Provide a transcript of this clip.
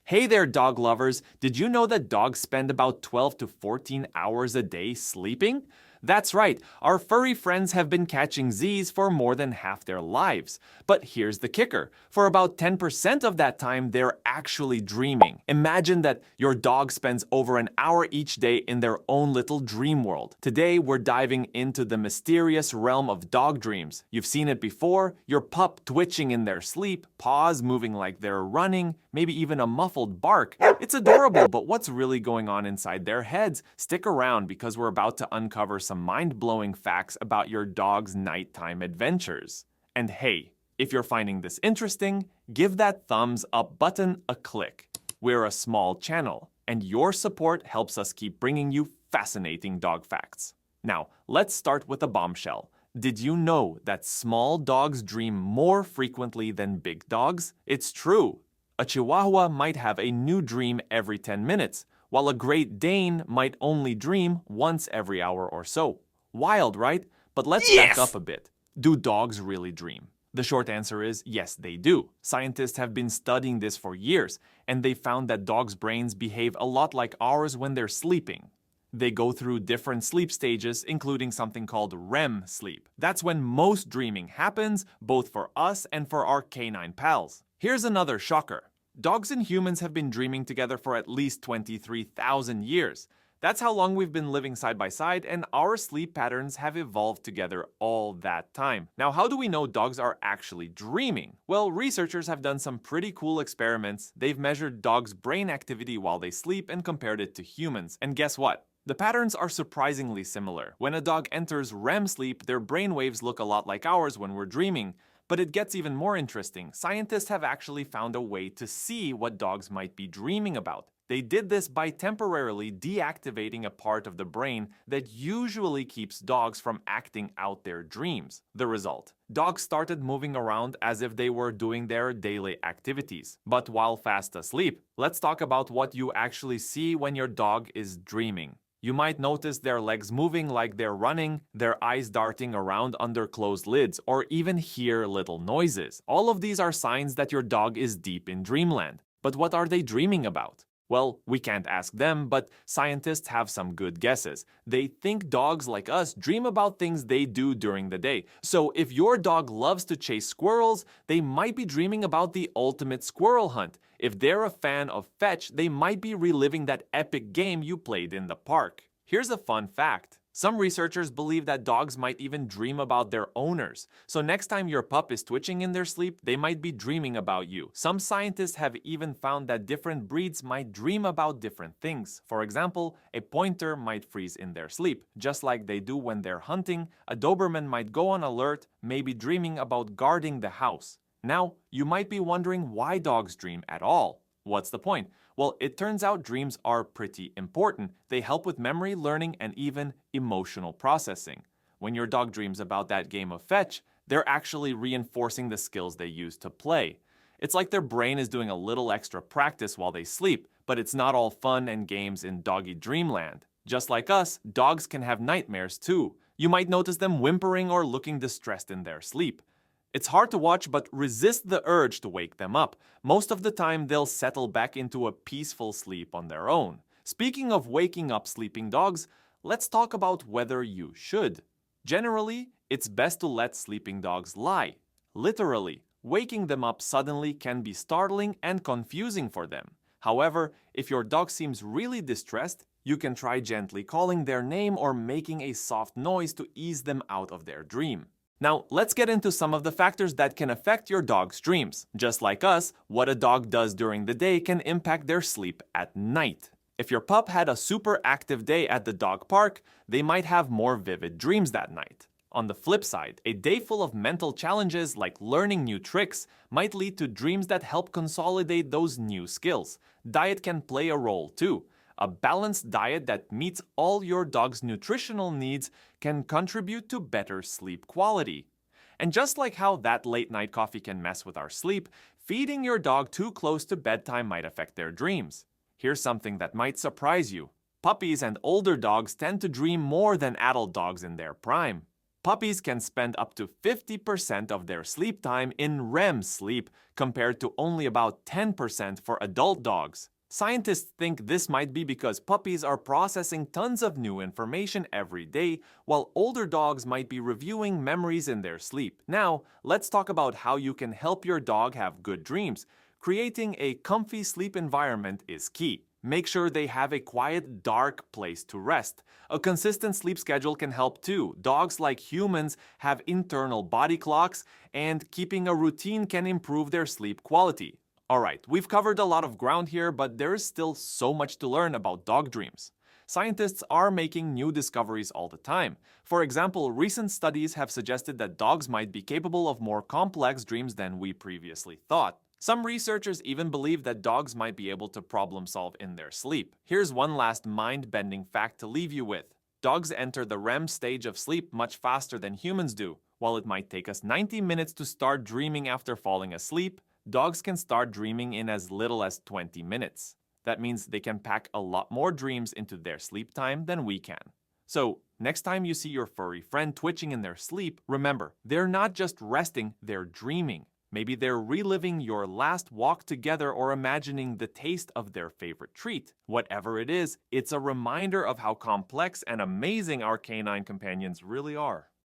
Hey there, dog lovers! Did you know that dogs spend about 12 to 14 hours a day sleeping? That's right, our furry friends have been catching Z's for more than half their lives. But here's the kicker. For about 10% of that time, they're actually dreaming. Imagine that your dog spends over an hour each day in their own little dream world. Today, we're diving into the mysterious realm of dog dreams. You've seen it before, your pup twitching in their sleep, paws moving like they're running, maybe even a muffled bark. It's adorable, but what's really going on inside their heads? Stick around because we're about to uncover some mind-blowing facts about your dog's nighttime adventures. And hey, if you're finding this interesting, give that thumbs up button a click. We're a small channel, and your support helps us keep bringing you fascinating dog facts. Now, let's start with a bombshell. Did you know that small dogs dream more frequently than big dogs? It's true. A Chihuahua might have a new dream every 10 minutes, while a Great Dane might only dream once every hour or so. Wild, right? But let's back up a bit. Do dogs really dream? The short answer is yes, they do. Scientists have been studying this for years, and they found that dogs' brains behave a lot like ours when they're sleeping. They go through different sleep stages, including something called REM sleep. That's when most dreaming happens, both for us and for our canine pals. Here's another shocker. Dogs and humans have been dreaming together for at least 23,000 years. That's how long we've been living side by side, and our sleep patterns have evolved together all that time. Now, how do we know dogs are actually dreaming? Well, researchers have done some pretty cool experiments. They've measured dogs' brain activity while they sleep and compared it to humans. And guess what? The patterns are surprisingly similar. When a dog enters REM sleep, their brain waves look a lot like ours when we're dreaming. But it gets even more interesting. Scientists have actually found a way to see what dogs might be dreaming about. They did this by temporarily deactivating a part of the brain that usually keeps dogs from acting out their dreams. The result: dogs started moving around as if they were doing their daily activities, but while fast asleep. Let's talk about what you actually see when your dog is dreaming. You might notice their legs moving like they're running, their eyes darting around under closed lids, or even hear little noises. All of these are signs that your dog is deep in dreamland. But what are they dreaming about? Well, we can't ask them, but scientists have some good guesses. They think dogs like us dream about things they do during the day. So if your dog loves to chase squirrels, they might be dreaming about the ultimate squirrel hunt. If they're a fan of fetch, they might be reliving that epic game you played in the park. Here's a fun fact. Some researchers believe that dogs might even dream about their owners. So next time your pup is twitching in their sleep, they might be dreaming about you. Some scientists have even found that different breeds might dream about different things. For example, a pointer might freeze in their sleep, just like they do when they're hunting. A Doberman might go on alert, maybe dreaming about guarding the house. Now, you might be wondering why dogs dream at all. What's the point? Well, it turns out dreams are pretty important. They help with memory, learning, and even emotional processing. When your dog dreams about that game of fetch, they're actually reinforcing the skills they use to play. It's like their brain is doing a little extra practice while they sleep, but it's not all fun and games in doggy dreamland. Just like us, dogs can have nightmares too. You might notice them whimpering or looking distressed in their sleep. It's hard to watch, but resist the urge to wake them up. Most of the time, they'll settle back into a peaceful sleep on their own. Speaking of waking up sleeping dogs, let's talk about whether you should. Generally, it's best to let sleeping dogs lie. Literally, waking them up suddenly can be startling and confusing for them. However, if your dog seems really distressed, you can try gently calling their name or making a soft noise to ease them out of their dream. Now, let's get into some of the factors that can affect your dog's dreams. Just like us, what a dog does during the day can impact their sleep at night. If your pup had a super active day at the dog park, they might have more vivid dreams that night. On the flip side, a day full of mental challenges like learning new tricks might lead to dreams that help consolidate those new skills. Diet can play a role too. A balanced diet that meets all your dog's nutritional needs can contribute to better sleep quality. And just like how that late night coffee can mess with our sleep, feeding your dog too close to bedtime might affect their dreams. Here's something that might surprise you. Puppies and older dogs tend to dream more than adult dogs in their prime. Puppies can spend up to 50% of their sleep time in REM sleep, compared to only about 10% for adult dogs. Scientists think this might be because puppies are processing tons of new information every day, while older dogs might be reviewing memories in their sleep. Now, let's talk about how you can help your dog have good dreams. Creating a comfy sleep environment is key. Make sure they have a quiet, dark place to rest. A consistent sleep schedule can help too. Dogs, like humans, have internal body clocks, and keeping a routine can improve their sleep quality. Alright, we've covered a lot of ground here, but there is still so much to learn about dog dreams. Scientists are making new discoveries all the time. For example, recent studies have suggested that dogs might be capable of more complex dreams than we previously thought. Some researchers even believe that dogs might be able to problem solve in their sleep. Here's one last mind-bending fact to leave you with. Dogs enter the REM stage of sleep much faster than humans do. While it might take us 90 minutes to start dreaming after falling asleep, dogs can start dreaming in as little as 20 minutes. That means they can pack a lot more dreams into their sleep time than we can. So, next time you see your furry friend twitching in their sleep, remember, they're not just resting, they're dreaming. Maybe they're reliving your last walk together or imagining the taste of their favorite treat. Whatever it is, it's a reminder of how complex and amazing our canine companions really are.